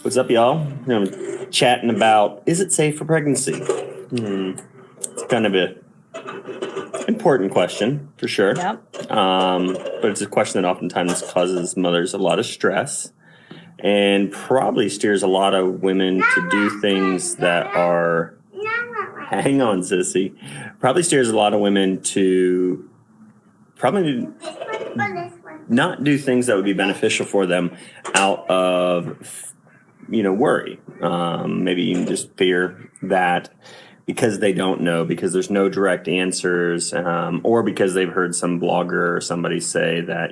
What's up, y'all? I'm chatting about, is it safe for pregnancy? It's kind of a important question, for sure. Yep. But it's a question that oftentimes causes mothers a lot of stress and probably steers a lot of women to do things that are, hang on, sissy, probably steers a lot of women to probably not do things that would be beneficial for them out of, worry. Maybe even just fear that because they don't know, because there's no direct answers, or because they've heard some blogger or somebody say that,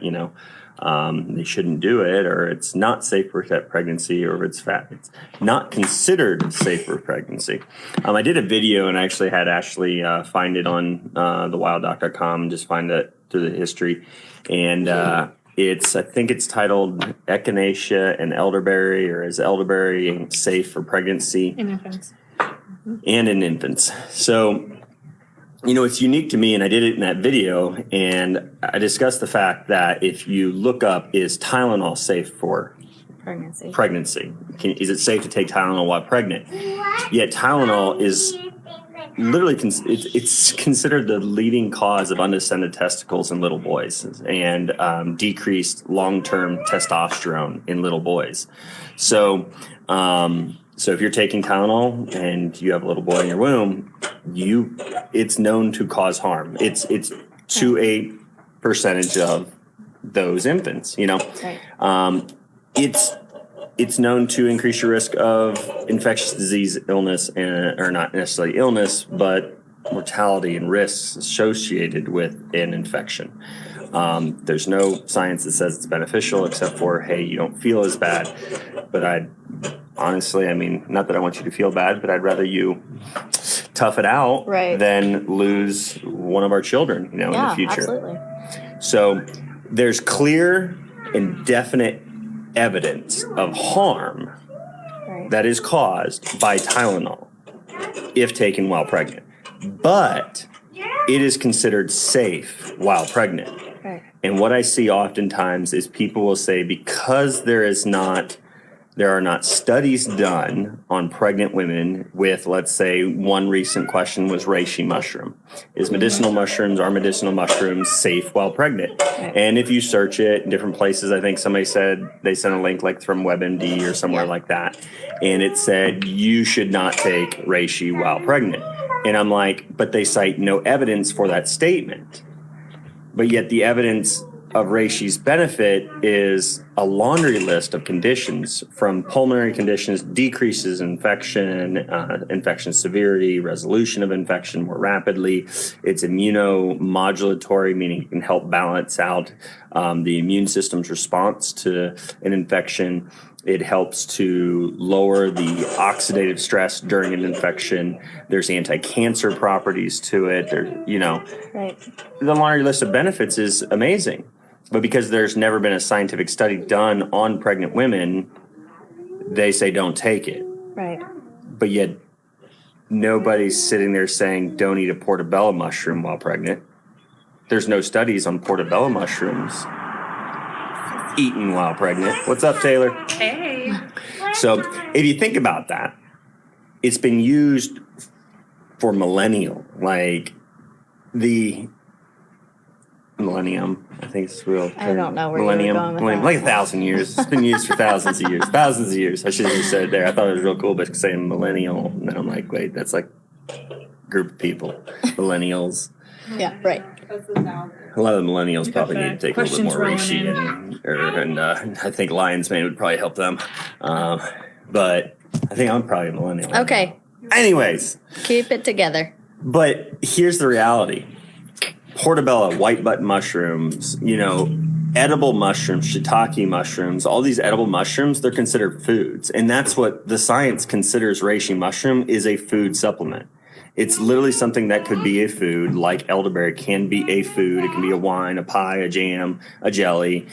they shouldn't do it, or it's not safe for pregnancy, or if it's not considered safe for pregnancy. I did a video and I actually had Ashley find it on thewilddoc.com, just find it through the history. And I think it's titled Echinacea and Elderberry, or is Elderberry safe for pregnancy? In infants. And in infants. So, it's unique to me, and I did it in that video, and I discussed the fact that if you look up, is Tylenol safe for pregnancy? Is it safe to take Tylenol while pregnant? Yet Tylenol is literally, it's considered the leading cause of undescended testicles in little boys and decreased long-term testosterone in little boys. So if you're taking Tylenol and you have a little boy in your womb, it's known to cause harm. It's to a percentage of those infants, Right. It's known to increase your risk of infectious disease, illness, or not necessarily illness, but mortality and risks associated with an infection. There's no science that says it's beneficial except for, hey, you don't feel as bad. But honestly, not that I want you to feel bad, but I'd rather you tough it out than lose one of our children, in the future. Absolutely. So there's clear and definite evidence of harm that is caused by Tylenol if taken while pregnant. But it is considered safe while pregnant. Right. And what I see oftentimes is people will say, because there are not studies done on pregnant women with, let's say, one recent question was reishi mushroom. Are medicinal mushrooms safe while pregnant? And if you search it in different places, I think somebody said they sent a link like from WebMD or somewhere like that. And it said you should not take reishi while pregnant. And I'm like, but they cite no evidence for that statement. But yet the evidence of reishi's benefit is a laundry list of conditions, from pulmonary conditions, decreases in infection, infection severity, resolution of infection more rapidly. It's immunomodulatory, meaning it can help balance out the immune system's response to an infection. It helps to lower the oxidative stress during an infection. There's anti-cancer properties to it. The laundry list of benefits is amazing. But because there's never been a scientific study done on pregnant women, they say don't take it. Right. But yet nobody's sitting there saying don't eat a portobello mushroom while pregnant. There's no studies on portobello mushrooms eaten while pregnant. What's up, Taylor? Hey. So if you think about that, it's been used for millennial, like the millennium. I think it's real. I don't know where millennium, you're going with that. like 1,000 years. It's been used for thousands of years. Thousands of years. I should have just said it there. I thought it was real cool, but saying millennial, and then I'm like, wait, that's like a group of people, millennials. Yeah, right. A lot of the millennials probably need to take a little bit more reishi, and I think lion's mane would probably help them. But I think I'm probably a millennial. Okay. Anyways. Keep it together. But here's the reality. Portobello, white button mushrooms, edible mushrooms, shiitake mushrooms, all these edible mushrooms, they're considered foods. And that's what the science considers reishi mushroom is a food supplement. It's literally something that could be a food, like elderberry can be a food. It can be a wine, a pie, a jam, a jelly,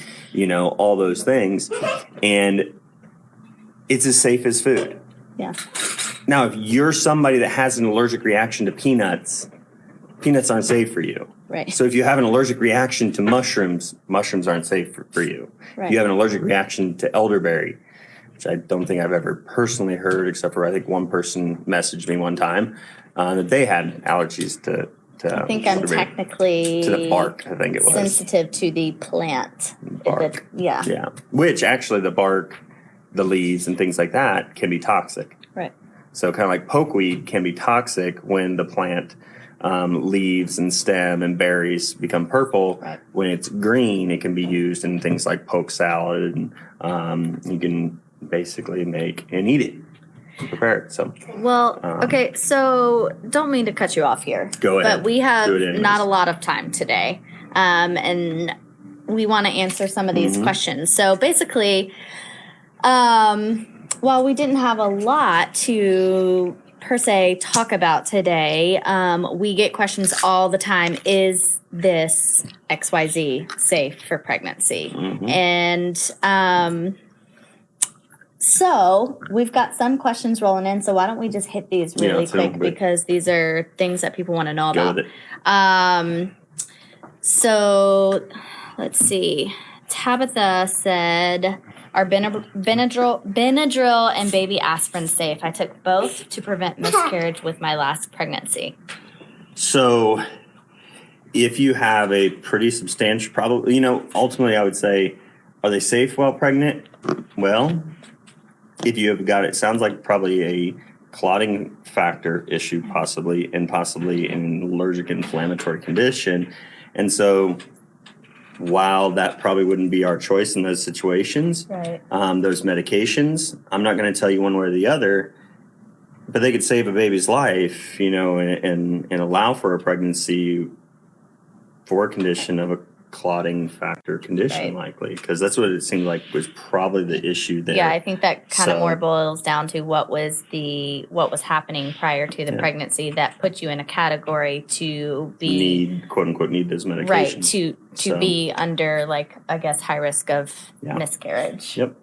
all those things. And it's as safe as food. Yeah. Now, if you're somebody that has an allergic reaction to peanuts aren't safe for you. Right. So if you have an allergic reaction to mushrooms aren't safe for you. Right. If you have an allergic reaction to elderberry, which I don't think I've ever personally heard, except for I think one person messaged me one time that they had allergies to I think I'm technically to the bark. I think it was sensitive to the plant. Bark. Yeah. Which actually the bark, the leaves, and things like that can be toxic. Right. So kind of like pokeweed can be toxic when the plant leaves and stem and berries become purple. Right. When it's green, it can be used in things like poke salad, and you can basically make and eat it. Prepare it. So well, okay, so don't mean to cut you off here. Go ahead. But we have Do it anyways. not a lot of time today. And we want to answer some of these questions. So basically, while we didn't have a lot to per se talk about today, we get questions all the time. Is this XYZ safe for pregnancy? And so we've got some questions rolling in. So why don't we just hit these really quick because these are things that people want to know about. Go with it. So let's see. Tabitha said, "Are Benedryl and baby aspirin safe? I took both to prevent miscarriage with my last pregnancy." So if you have a pretty substantial, probably, ultimately I would say, are they safe while pregnant? Well, if you have got, it sounds like probably a clotting factor issue, possibly an allergic inflammatory condition. And so while that probably wouldn't be our choice in those situations, Right. Those medications, I'm not going to tell you one way or the other, but they could save a baby's life, and allow for a pregnancy for a condition of a clotting factor condition, Right. likely, because that's what it seemed like was probably the issue there. Yeah, I think that kind of So- more boils down to what was happening prior to the pregnancy that put you in a category to be Need, quote unquote, need those medications. right to So- be under, like, I guess, high risk of miscarriage. Yep.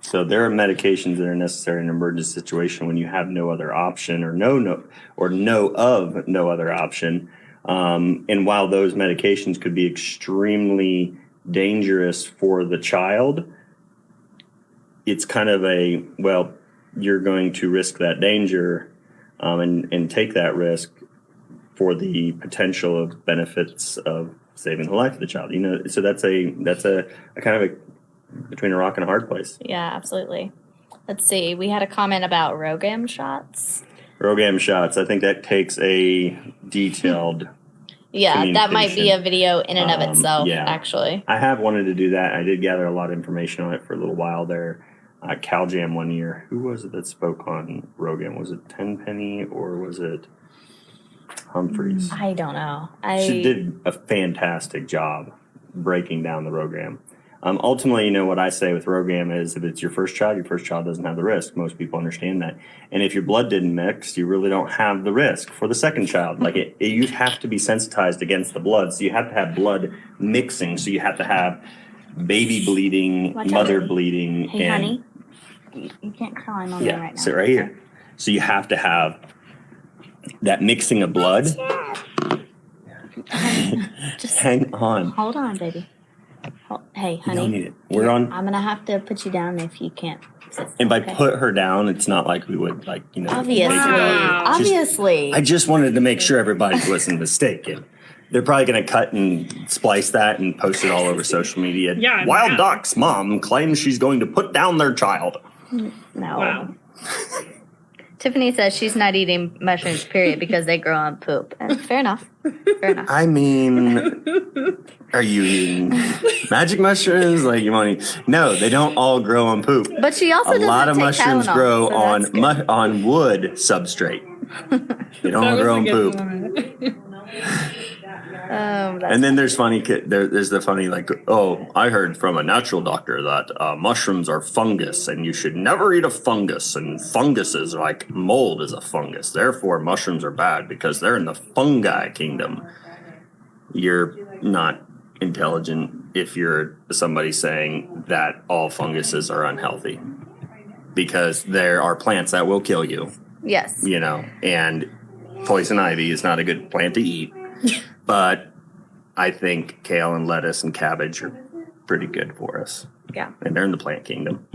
So there are medications that are necessary in an emergency situation when you have no other option or know of no other option. And while those medications could be extremely dangerous for the child, it's kind of you're going to risk that danger and take that risk for the potential of benefits of saving the life of the child. So that's a kind of between a rock and a hard place. Yeah, absolutely. Let's see. We had a comment about Rogam shots. Rogam shots. I think that takes a detailed. Yeah, that might be a video in and of itself, yeah. actually. I have wanted to do that. I did gather a lot of information on it for a little while there. CalJam one year. Who was it that spoke on Rogam? Was it Tenpenny or was it Humphreys? I don't know. She did a fantastic job breaking down the Rogam. Ultimately, what I say with Rogam is if it's your first child doesn't have the risk. Most people understand that. And if your blood didn't mix, you really don't have the risk for the second child. Like you have to be sensitized against the blood. So you have to have blood mixing. So you have to have baby bleeding, mother bleeding. Hey, honey, you can't climb on me right now. Sit right here. So you have to have that mixing of blood. Just hang on. Hold on, baby. Hey, honey. You don't need it. We're on. I'm gonna have to put you down if you can't. And by put her down, it's not like we would Obviously, obviously. I just wanted to make sure everybody wasn't mistaken. They're probably going to cut and splice that and post it all over social media. Yeah, Wild Duck's mom claims she's going to put down their child. No. Wow. Tiffany says she's not eating mushrooms, period, because they grow on poop. Fair enough. Fair enough. I mean, are you eating magic mushrooms? Like you want to? No, they don't all grow on poop. But she also a doesn't lot of take mushrooms Tylenol, grow so on wood substrate. They don't all grow on poop. And then there's the funny I heard from a natural doctor that mushrooms are fungus and you should never eat a fungus, and fungus is like mold is a fungus, therefore mushrooms are bad because they're in the fungi kingdom. You're not intelligent if you're somebody saying that all funguses are unhealthy, because there are plants that will kill you. Yes. And poison ivy is not a good plant to eat. But I think kale and lettuce and cabbage are pretty good for us. Yeah. And they're in the plant kingdom.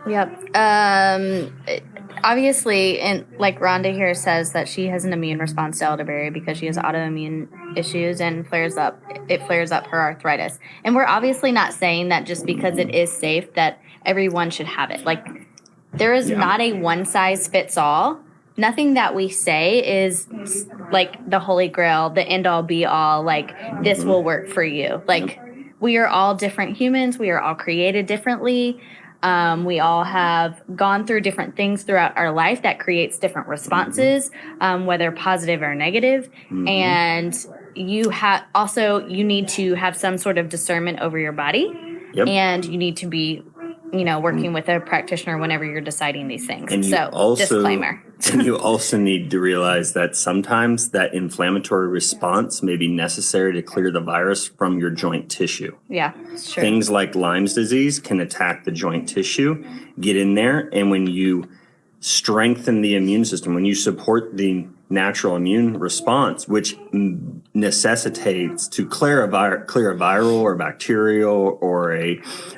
Yep. Obviously, and like Rhonda here says that she has an immune response to elderberry because she has autoimmune issues and it flares up her arthritis. And we're obviously not saying that just because it is safe that everyone should have it. Like, there is not a one size fits all. Nothing that we say is like the holy grail, the end all be all, like this will work for you. Like, we are all different humans. We are all created differently. We all have gone through different things throughout our life that creates different responses, whether positive or negative. And you need to have some sort of discernment over your body, and you need to be, working with a practitioner whenever you're deciding these things. And disclaimer. And you also need to realize that sometimes that inflammatory response may be necessary to clear the virus from your joint tissue. Yeah, it's true. Things like Lyme's disease can attack the joint tissue, get in there, and when you strengthen the immune system, when you support the natural immune response, which necessitates to clear a viral or bacterial or a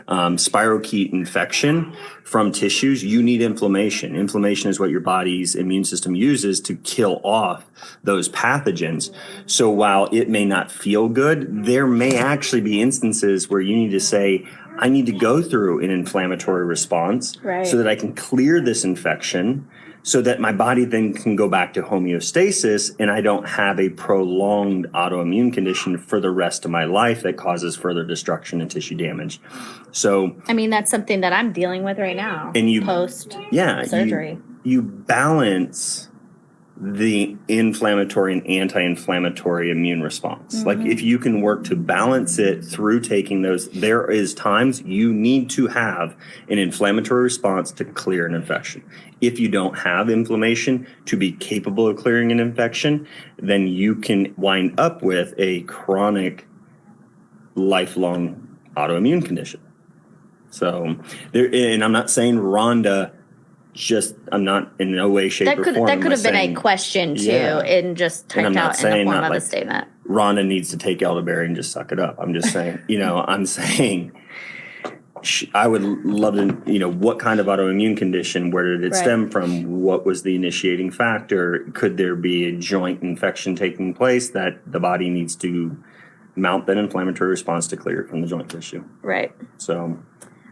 spirochete infection from tissues, you need inflammation. Inflammation is what your body's immune system uses to kill off those pathogens. So while it may not feel good, there may actually be instances where you need to say, I need to go through an inflammatory response so that I can clear this infection, so that my body then can go back to homeostasis and I don't have a prolonged autoimmune condition for the rest of my life that causes further destruction and tissue damage. So, I mean, that's something that I'm dealing with right now. And you post surgery. You balance the inflammatory and anti-inflammatory immune response. Like, if you can work to balance it through taking those, there is times you need to have an inflammatory response to clear an infection. If you don't have inflammation to be capable of clearing an infection, then you can wind up with a chronic, lifelong autoimmune condition. So, and I'm not saying Rhonda I'm not in no way, shape, or form. That could have been a question too, and just typed out in the form of a statement. Rhonda needs to take elderberry and just suck it up. I'm just saying, I'm saying I would love to, what kind of autoimmune condition, where did it stem from? What was the initiating factor? Could there be a joint infection taking place that the body needs to mount that inflammatory response to clear it from the joint tissue? Right. So...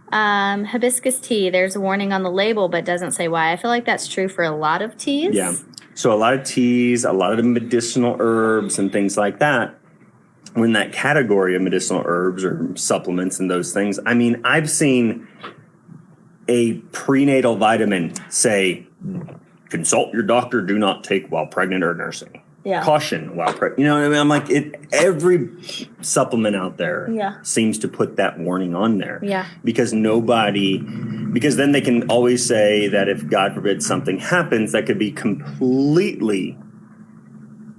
hibiscus tea, there's a warning on the label, but doesn't say why. I feel like that's true for a lot of teas. Yeah. So a lot of teas, a lot of the medicinal herbs and things like that, when that category of medicinal herbs or supplements and those things, I mean, I've seen a prenatal vitamin say, consult your doctor, do not take while pregnant or nursing. Yeah. Caution while pregnant. You know what I mean? I'm like, every supplement out there seems to put that warning on there. Yeah. Because then they can always say that if, God forbid, something happens, that could be completely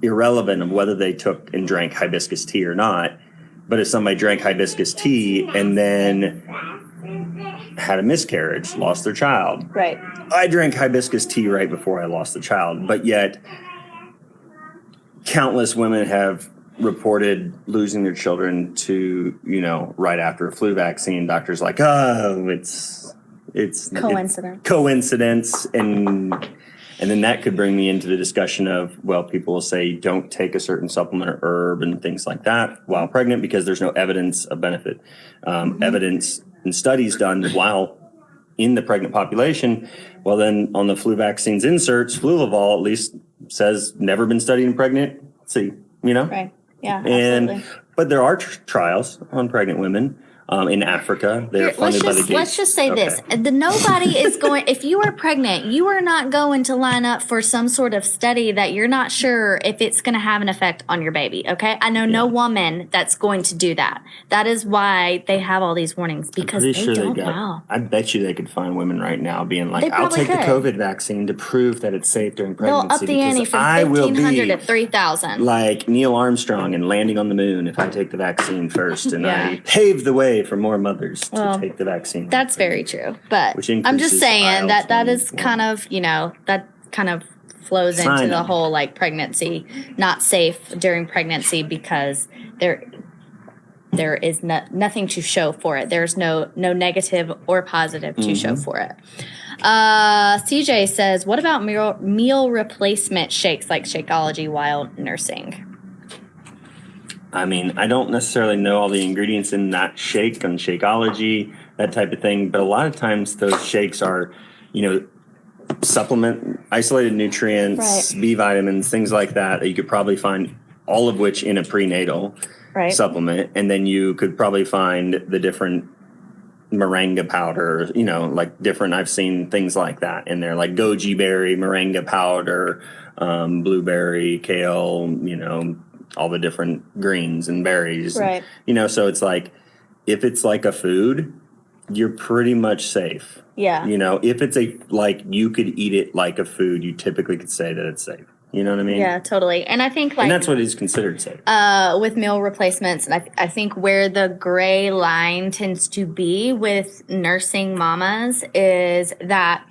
irrelevant of whether they took and drank hibiscus tea or not. But if somebody drank hibiscus tea and then had a miscarriage, lost their child. Right. I drank hibiscus tea right before I lost the child, but yet countless women have reported losing their children to, right after a flu vaccine. Doctors like, oh, it's coincidence. And then that could bring me into the discussion of, well, people will say don't take a certain supplement or herb and things like that while pregnant because there's no evidence of benefit. Evidence and studies done while in the pregnant population. Well, then on the flu vaccines inserts, Fluvival at least says never been studied in pregnant. Let's see, Right. Yeah. Absolutely. But there are trials on pregnant women. In Africa, they're funded by the Gates. Let's just say this. Nobody is going, if you are pregnant, you are not going to line up for some sort of study that you're not sure if it's going to have an effect on your baby, okay? I know no woman that's going to do that. That is why they have all these warnings, because they don't know. I bet you they could find women right now being like, I'll take the COVID vaccine to prove that it's safe during pregnancy. They'll up the ante from 1,500 to 3,000. Like Neil Armstrong and landing on the moon if I take the vaccine first. And I pave the way for more mothers to take the vaccine. That's very true. But I'm just saying that is kind of, that kind of flows into the whole like pregnancy, not safe during pregnancy because there is nothing to show for it. There's no negative or positive to show for it. CJ says, what about meal replacement shakes like Shakeology while nursing? I mean, I don't necessarily know all the ingredients in that shake on Shakeology, that type of thing, but a lot of times those shakes are, supplement, isolated nutrients, B vitamins, things like that you could probably find, all of which in a prenatal supplement. And then you could probably find the different moringa powder, like different, I've seen things like that in there, like goji berry, moringa powder, blueberry, kale, all the different greens and berries. Right. So it's like, if it's like a food, you're pretty much safe. Yeah. If it's you could eat it like a food, you typically could say that it's safe. You know what I mean? Yeah, totally. And I think and that's what is considered safe. With meal replacements, and I think where the gray line tends to be with nursing mamas is that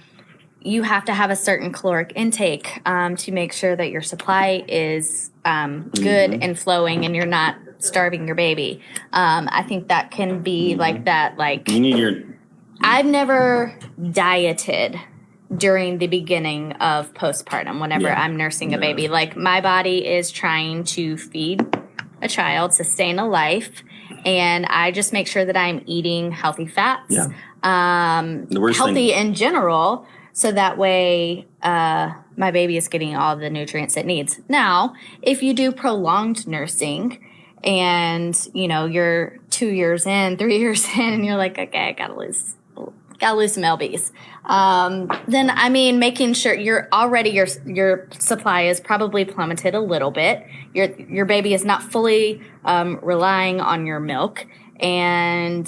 you have to have a certain caloric intake to make sure that your supply is good and flowing and you're not starving your baby. I think that can be like that. Like, you need your... I've never dieted during the beginning of postpartum whenever I'm nursing a baby. Like, my body is trying to feed a child, sustain a life, and I just make sure that I'm eating healthy fats, healthy in general, so that way my baby is getting all the nutrients it needs. Now, if you do prolonged nursing and, you're 2 years in, 3 years in, and you're like, okay, I gotta lose some lbs, then making sure you're already your supply is probably plummeted a little bit. Your baby is not fully relying on your milk, and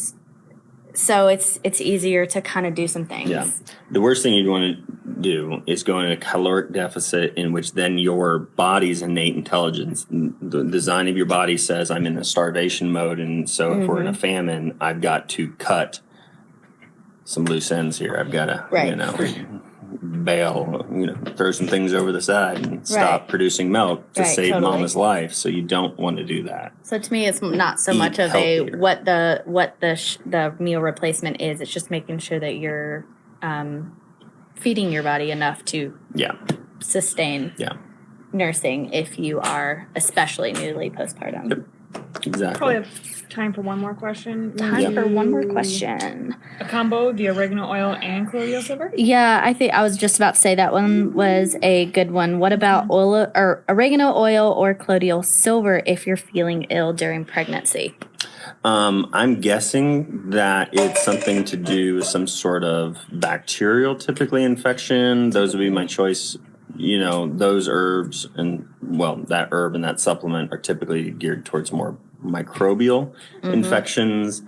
so it's easier to kind of do some things. Yeah, the worst thing you'd want to do is go in a caloric deficit in which then your body's innate intelligence, the design of your body says I'm in a starvation mode, and so if we're in a famine, I've got to cut some loose ends here. I've got to, bail, throw some things over the side and stop producing milk to save mama's life. So you don't want to do that. So to me, it's not so much of what the meal replacement is. It's just making sure that you're feeding your body enough to sustain nursing if you are especially newly postpartum. Yep. Exactly. Probably have time for one more question. Time for one more question. A combo, the oregano oil and colloidal silver? Yeah, I think I was just about to say that one was a good one. What about oregano oil or colloidal silver if you're feeling ill during pregnancy? I'm guessing that it's something to do with some sort of bacterial, typically, infection. Those would be my choice. Those herbs that herb and that supplement are typically geared towards more microbial infections.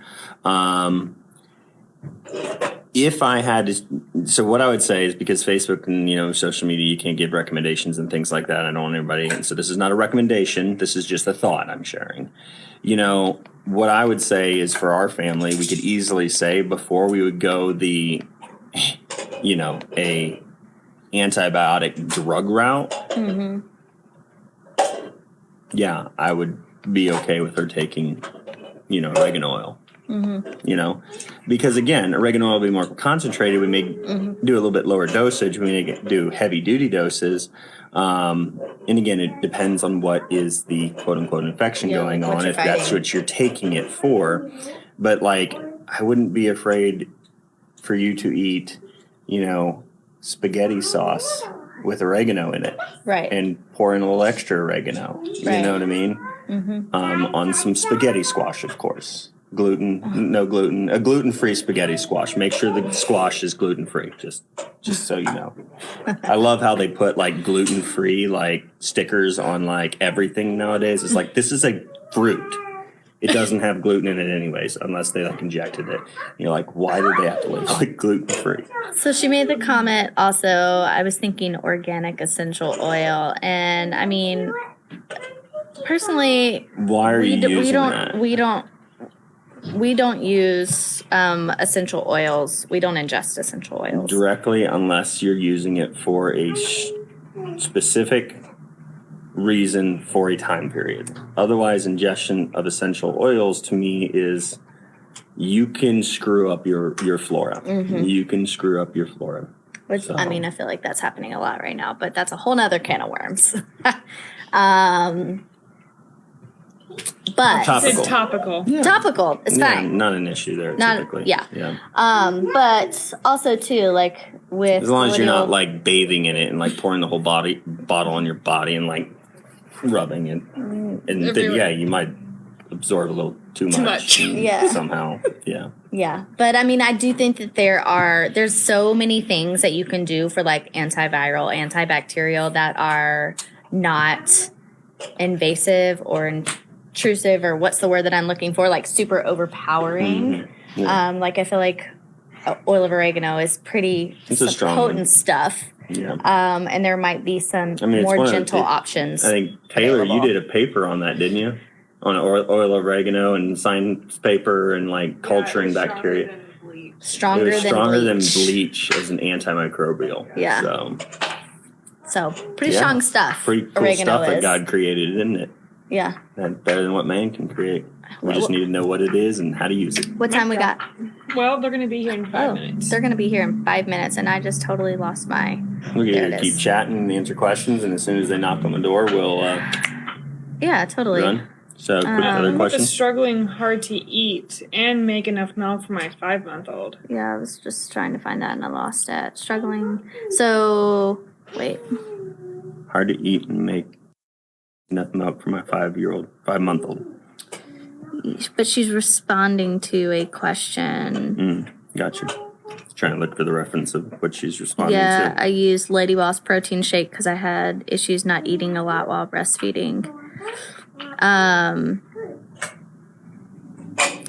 If I had to, so what I would say is, because Facebook and, social media, you can't give recommendations and things like that. I don't want anybody, and so this is not a recommendation. This is just a thought I'm sharing. What I would say is, for our family, we could easily say, before we would go the, a antibiotic drug route, I would be okay with her taking, oregano oil. Because again, oregano oil will be more concentrated. We may do a little bit lower dosage. We may do heavy duty doses. And again, it depends on what is the quote unquote infection going on, if that's what you're taking it for. But I wouldn't be afraid for you to eat, spaghetti sauce with oregano in it. Right. And pour in a little extra oregano. Right. You know what I mean? On some spaghetti squash, of course. No gluten, a gluten-free spaghetti squash. Make sure the squash is gluten-free, just so you know. I love how they put gluten-free stickers on everything nowadays. It's this is a fruit. It doesn't have gluten in it anyways, unless they injected it. You're why did they have to label gluten-free? So she made the comment also, I was thinking organic essential oil, and I mean, personally, why are you using that? We don't use essential oils. We don't ingest essential oils directly, unless you're using it for a specific reason for a time period. Otherwise, ingestion of essential oils to me is you can screw up your flora. You can screw up your flora. Which, So- I mean, I feel like that's happening a lot right now, but that's a whole nother can of worms. But Topical. It's topical. topical is Yeah, fine. not an issue there. Not- typically. yeah. Yeah. But also too, like with As long as you're not millennial- like bathing in it and like pouring the whole bottle on your body and like rubbing it, and then Everywhere. you might absorb a little too much. Yeah. Somehow. Yeah. Yeah, but I mean, I do think that there's so many things that you can do for like antiviral, antibacterial that are not invasive or intrusive, or what's the word that I'm looking for? Like super overpowering. Yeah. Like I feel like oil of oregano is pretty It's a some strong potent one. stuff. Yeah. And there might be some I mean, it's more one of the- gentle options. I think Taylor, you available. did a paper on that, didn't you? On oil of oregano and science paper and like culturing bacteria. Stronger, It was stronger than than bleach. bleach as an antimicrobial. Yeah. So pretty Yeah. strong stuff. Pretty cool oregano stuff that is. God created, isn't it? Yeah. That's better than what man can create. We just need to know what it is and how to use it. What time we got? Well, they're going to be here in 5 minutes. They're going to be here in 5 minutes, and I just totally lost my. We can There either it keep is. chatting and answer questions, and as soon as they knock on the door, we'll Yeah, totally. run. So, quick other I'm questions? struggling hard to eat and make enough milk for my 5-month-old. Yeah, I was just trying to find that, and I lost it. Struggling. So, wait. Hard to eat and make enough milk for my 5-month-old. But she's responding to a question. Gotcha. Trying to look for the reference of what she's responding Yeah, to. I used Lady Boss protein shake because I had issues not eating a lot while breastfeeding.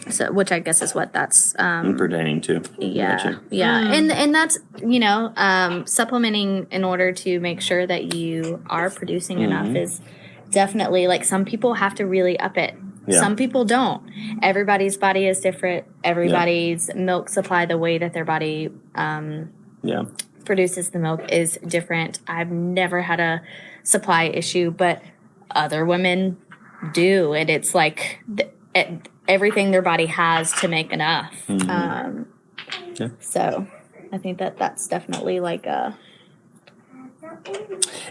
So, which I guess is what that's Pertaining to. yeah, Gotcha. yeah, and that's supplementing in order to make sure that you are producing enough is definitely like some people have to really up it. Yeah. Some people don't. Everybody's body is different. Everybody's milk supply, the way that their body Yeah. produces the milk is different. I've never had a supply issue, but other women do, and it's like everything their body has to make enough. Yeah. So I think that's definitely like a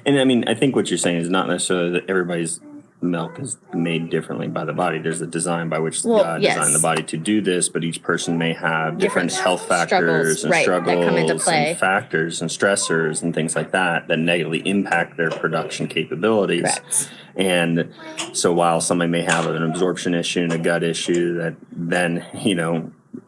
And I mean, I think what you're saying is not necessarily that everybody's milk is made differently by the body. There's a design by which Well, God yes. designed the body to do this, but each person may have different Different health factors struggles, and right, that struggles come into play. and factors and stressors and things like that that negatively impact their production capabilities. Correct. And so while somebody may have an absorption issue and a gut issue that then,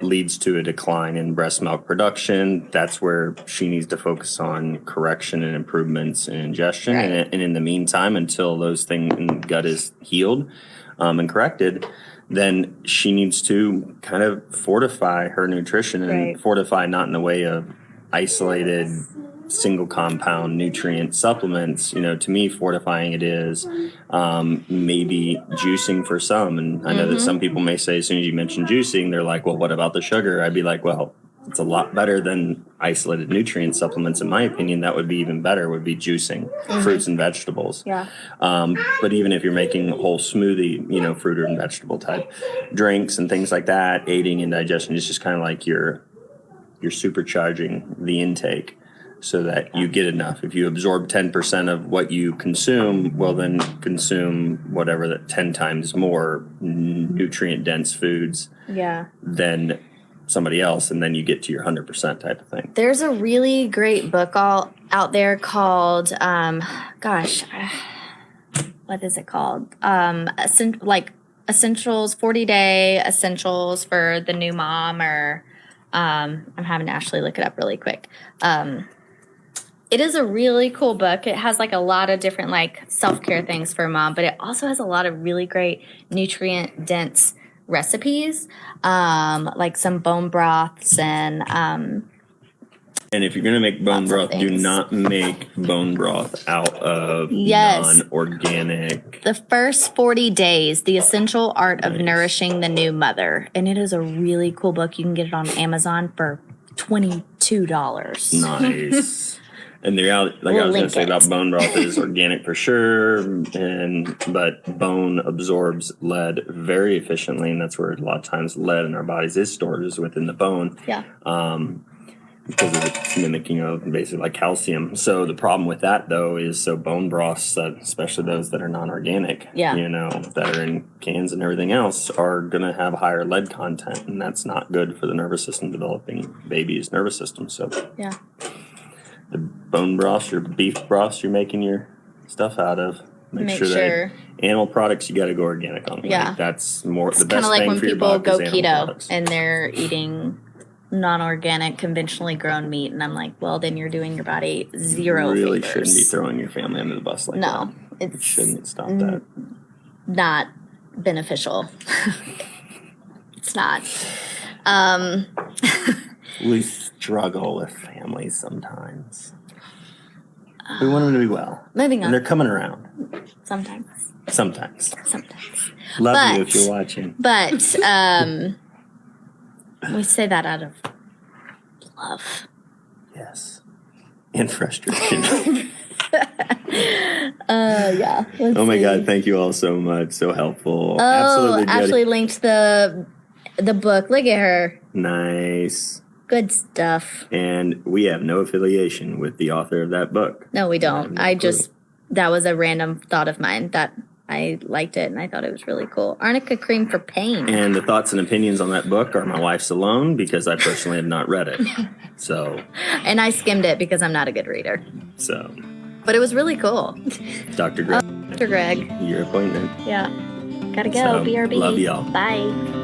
leads to a decline in breast milk production, that's where she needs to focus on correction and improvements in ingestion. Right. And in the meantime, until those things in the gut is healed and corrected, then she needs to kind of fortify her nutrition and Right. fortify not in the way of isolated single compound nutrient supplements. To me, fortifying it is maybe juicing for some. And I know that some people may say, as soon as you mention juicing, they're like, well, what about the sugar? I'd be like, well, it's a lot better than isolated nutrient supplements. In my opinion, that would be even better, would be juicing fruits and vegetables. yeah. But even if you're making a whole smoothie, fruit and vegetable type drinks and things like that, aiding in digestion, it's just kind of like you're supercharging the intake so that you get enough. If you absorb 10% of what you consume, well, then consume whatever that 10 times more nutrient dense foods Yeah. than somebody else, and then you get to your 100% type of thing. There's a really great book out there called, what is it called? Essentials, 40-day essentials for the new mom, or I'm having Ashley look it up really quick. It is a really cool book. It has like a lot of different like self-care things for mom, but it also has a lot of really great nutrient dense recipes, like some bone broths and if you're going to make bone Lots of broth, do things. not make bone broth out of Yes. non-organic. The First 40 Days, The Essential Art of Nice. Nourishing the New Mother. And it is a really cool book. You can get it on Amazon for $22. Nice. And the reality, like I We'll was going link to say it. about bone broth is organic for sure, but bone absorbs lead very efficiently, and that's where a lot of times lead in our bodies is stored is within the bone. Yeah. Because of its mimicking of basically like calcium. So the problem with that though is bone broths, especially those that are non-organic, Yeah. that are in cans and everything else, are gonna have higher lead content, and that's not good for the nervous system developing baby's nervous system. So Yeah. the bone broths, your beef broths, you're making your stuff out of. Make sure that animal products you got to go organic on. Yeah. Like, that's more It's the kind best of like thing when for your people buck go is animal keto products. and they're eating non-organic, conventionally grown meat, and I'm like, well, then you're doing your body zero really favors. shouldn't be throwing your family under the bus like that. No, You it's shouldn't stop that. not beneficial. It's not. We struggle with families sometimes. We want them to be well. Moving And they're on. coming around. Sometimes. Sometimes. But- you if you're watching. But we say that out of love. Yes. And frustration. Yeah. Oh my God, thank you all so much. So helpful. Oh, Absolutely. Jody. Ashley linked the book. Look at her. Nice. Good stuff. And we have no affiliation with the author of that book. No, we I have don't. no I clue. just, that was a random thought of mine that I liked it and I thought it was really cool. Arnica cream for pain. And the thoughts and opinions on that book are my wife's alone because I personally have not read it. So, And I skimmed it because I'm not a good reader. But it was really cool. Dr. Greg, Dr. Greg. your appointment. Yeah. Gotta go. So, BRB. love y'all. Bye.